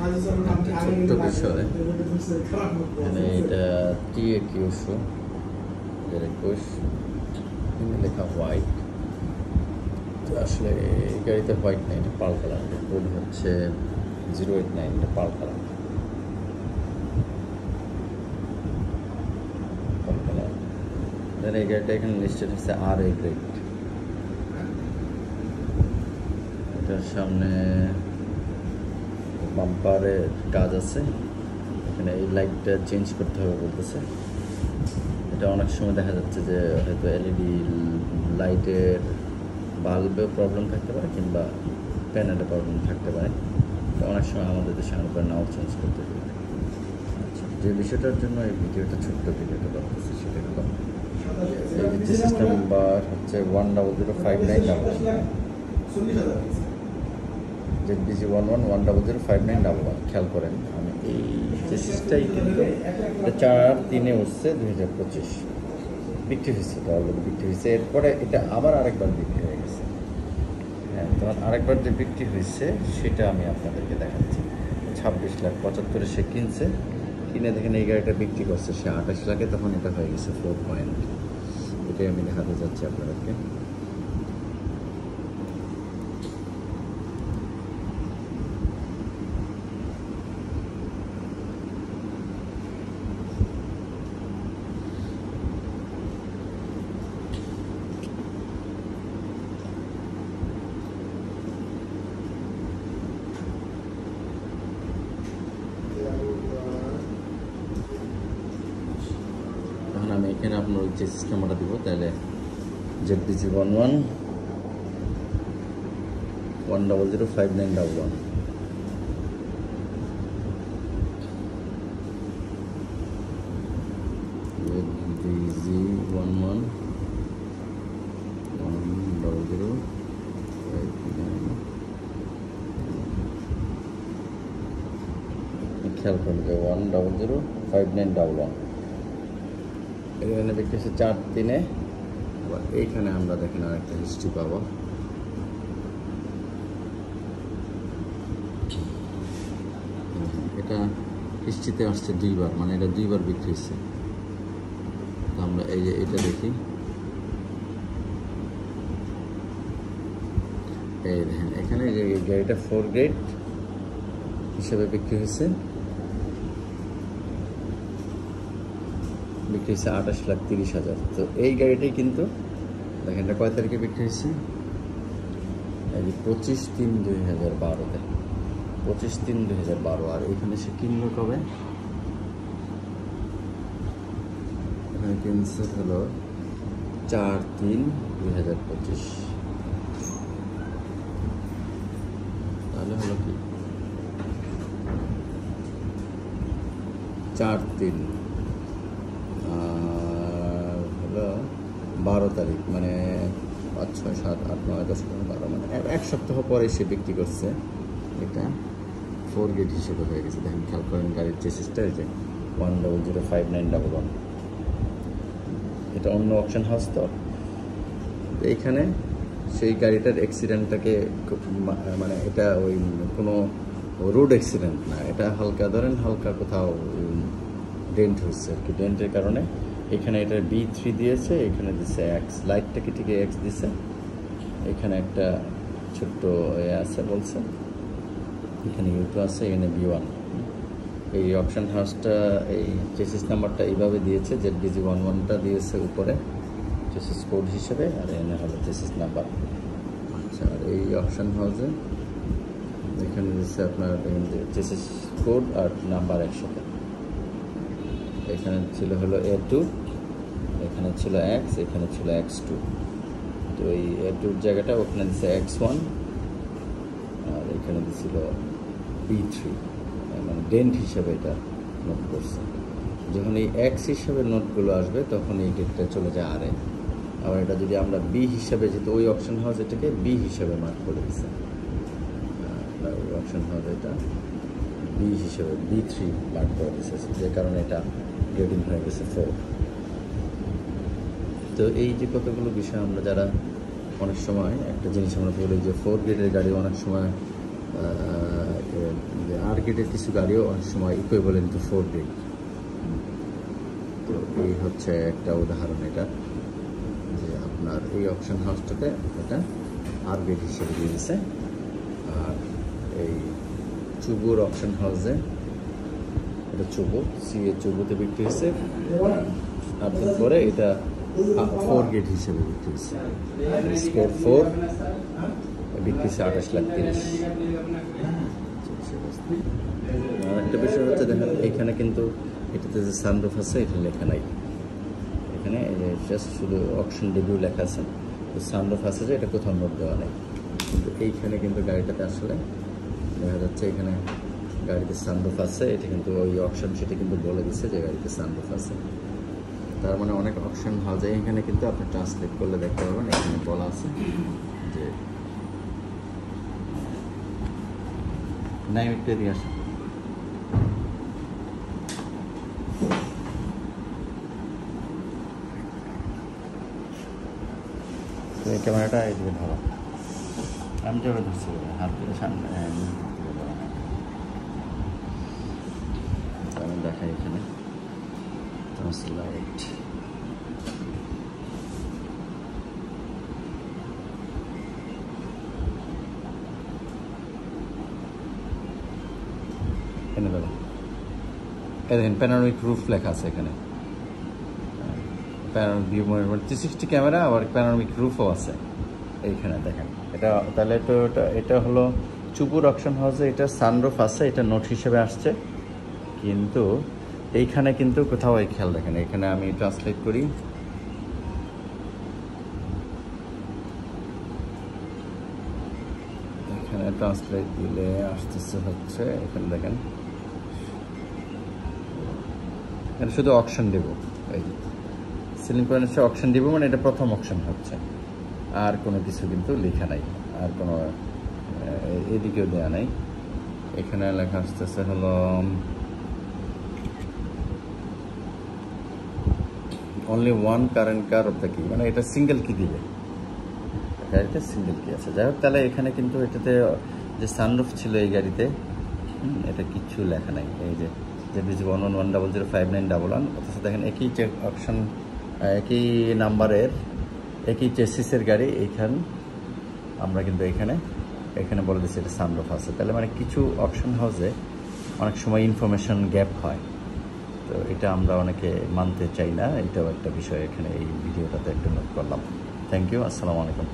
ছোট্ট বিষয়, মানে এটা TA21 লেখা হোয়াইট, আসলে এই গাড়িতে হোয়াইট নেই, এটা পাল কালার। কোড হচ্ছে 089, এটা পাল কালার। এই গাড়িটা এখানে লিস্টেড হচ্ছে RA গ্রেড। এটার সামনে বাম্পারের কাজ আছে, এখানে এই লাইটটা চেঞ্জ করতে হবে বলতেছে। এটা অনেক সময় দেখা যাচ্ছে যে হয়তো LED লাইটের বাল্বে প্রবলেম থাকতে পারে কিংবা প্যানেলে প্রবলেম থাকতে পারে, তো অনেক সময় আমাদের দেশে আমরা নাও চেঞ্জ করতে পারি। আচ্ছা, যে বিষয়টার জন্য এই ভিডিওটা, ছোট্ট ভিডিওটা করতেছে সেটা হলো এই সিস্টেম নাম্বার হচ্ছে 1005911, ZBG11105911। খেয়াল করেন, আমি এই চেসিসটাই কিন্তু 4/3 উঠছে 2025 বিক্রি হয়েছে, এটা অলরেডি বিক্রি হয়েছে। এরপরে এটা আবার আরেকবার বিক্রি হয়ে গেছে। হ্যাঁ, তখন আরেকবার যে বিক্রি হয়েছে সেটা আমি আপনাদেরকে দেখাচ্ছি। 26,75,000 সে কিনছে, কিনে দেখেন এই গাড়িটা বিক্রি করছে সে 28 লাখে, তখন এটা হয়ে গেছে 4 পয়েন্ট। এটাই আমি দেখাতে যাচ্ছি আপনাদেরকে। আমি এখানে আপনার যে সিস্টেমটা দিব, তাহলে ZBG11105911, খেয়াল করুন যে 1005911 এখানে বিক্রি হচ্ছে 4/3। আবার এইখানে আমরা দেখেন আর একটা হিস্ট্রি পাবো। এটা হিস্ট্রিতে আসছে 2বার, মানে এটা 2বার বিক্রি হচ্ছে। তো আমরা এই যে এটা দেখি, এই দেখেন এখানে যে গাড়িটা 4 গ্রেড হিসেবে বিক্রি হয়েছে, বিক্রি হয়েছে 28,30,000। তো এই গাড়িটাই কিন্তু দেখেন এটা কয় তারিখে বিক্রি হয়েছে, এই যে 25/3/2012, 25/3/2012। আর এখানে সে কিনলো কবে, এখানে কিনছে হলো 4/3/2025। তাহলে হলো কি 4/3 হলো 12 তারিখ, মানে 5, 6, 7, 8, 9, 10, 11, 12, মানে 1 সপ্তাহ পরে সে বিক্রি করছে। এটা 4 গ্রেড হিসেবে হয়ে গেছে। দেখেন, খেয়াল করেন গাড়ির চেসিসটা, এই যে 1005911, এটা অন্য অকশন হাউস। তো এইখানে সেই গাড়িটার অ্যাক্সিডেন্টটাকে মানে এটা ওই কোনো রোড অ্যাক্সিডেন্ট না, এটা হালকা ধরেন হালকা কোথাও ডেন্ট হচ্ছে আর কি। ডেন্টের কারণে এখানে এটা B3 দিয়েছে, এখানে দিচ্ছে X, লাইটটাকে ঠিক X দিছে, এখানে একটা ছোট্ট আছে বলছে, এখানে U2 আছে, এখানে B1। এই অপশন হাউসটা এই চেসিস নাম্বারটা এইভাবে দিয়েছে, ZBG11টা দিয়েছে উপরে চেসিস কোড হিসেবে, আর এনে হলো চেসিস নাম্বার। আচ্ছা, আর এই অপশন হাউসে এখানে দিচ্ছে আপনার চেসিস কোড আর নাম্বার একসাথে। এখানে ছিল হলো A2, এখানে ছিল X, এখানে ছিল X2। তো এই A2-র জায়গাটা ওখানে দিচ্ছে X1, আর এখানে দিছিল B3, মানে ডেন্ট হিসাবে এটা নোট করছে। যখন এই X হিসাবে নোটগুলো আসবে তখন এই ডেটটা চলে যায় RA। আবার এটা যদি আমরা B হিসাবে, যেহেতু ওই অপশন হাউস এটাকে B হিসাবে মার্ক করে দিচ্ছে, ওই অপশন হাউস এটা B হিসাবে B3 মার্ক করে দিচ্ছে, যে কারণে এটা গ্রেডিং হয়ে গেছে 4। তো এই যে কতগুলো বিষয় আমরা যারা অনেক সময় একটা জিনিস আমরা বলি যে 4 গ্রেডের গাড়ি অনেক সময় যে আর গেটের কিছু গাড়িও অনেক সময় ইকুইভ্যালেন্ট টু 4 গ্রেড। তো এই হচ্ছে একটা উদাহরণ এটা, যে আপনার এই অকশন হাউসটাতে এটা আর গেট হিসেবে দিয়ে দিচ্ছে। আর এই চুবুর অকশন হাউসে এটা চুবু সিএ চুবুতে বিক্রি হচ্ছে, আর তারপরে এটা 4 গেট হিসেবে বিক্রি হচ্ছে। স্কোর 4 বিক্রি হচ্ছে 28,30,000। একটা বিষয় হচ্ছে দেখেন এখানে কিন্তু এটাতে যে সানরুফ আছে এটা লেখা নাই, এখানে জাস্ট শুধু অকশন ডেবিউ লেখা আছে, সানরুফ আছে যে এটা কোথাও নোট দেওয়া নেই। কিন্তু এইখানে কিন্তু গাড়িটাতে আসলে দেখা যাচ্ছে এখানে গাড়িতে সানরুফ আছে, এটা কিন্তু ওই অকশন সেটা কিন্তু বলে দিচ্ছে যে গাড়িতে সানরুফ আছে। তার মানে অনেক অপশন হাউসে এখানে কিন্তু আপনি ট্রান্সলেট করলে দেখতে পাবেন এখানে বলা আছে যে নাইমিটে দিয়ে আসে। তো এই ক্যামেরাটা এইদিকে ধরো, আমি যেভাবে ধরছি হাত দিয়ে সামনে আমি দেখাই এখানে ট্রান্সলাইট। এখানে দাদা এই দেখেন প্যানোরামিক রুফ লেখা আছে এখানে, প্যানোরামিক ভিউ 360 ক্যামেরা, আবার প্যানোরামিক রুফও আছে এইখানে দেখেন। এটা তাহলে তো এটা হলো চুপুর অকশন হাউসে এটা সানরুফ আছে, এটা নোট হিসেবে আসছে, কিন্তু এইখানে কিন্তু কোথাও এই খেয়াল দেখেন, এখানে আমি ট্রান্সলেট করি, এখানে ট্রান্সলেট দিলে আসতেছে হচ্ছে এখানে দেখেন এটা শুধু অকশন দেব, এই সিলিং পয়েন্টে অকশন দেব, মানে এটা প্রথম অকশন হচ্ছে, আর কোনো কিছু কিন্তু লেখা নাই, আর কোনো এদিকেও দেওয়া নাই। এখানে লেখা আসতেছে হলো only one current car of the কি, মানে এটা সিঙ্গেল কি দিবে, গাড়িতে সিঙ্গেল কি আছে। যাই হোক, তাহলে এখানে কিন্তু এটাতে যে সানরুফ ছিল এই গাড়িতে এটা কিচ্ছু লেখা নাই। এই যে ZBG1110059111, অথচ দেখেন একই অপশন একই নাম্বারের একই চেসিসের গাড়ি, এইখান আমরা কিন্তু এখানে বলে দিচ্ছি এটা সানরুফ আছে। তাহলে মানে কিছু অপশন হাউসে অনেক সময় ইনফরমেশন গ্যাপ হয়, তো এটা আমরা অনেকে মানতে চাই না, এটাও একটা বিষয় এখানে এই ভিডিওটাতে একটু নোট করলাম। থ্যাংক ইউ, আসসালামু আলাইকুম।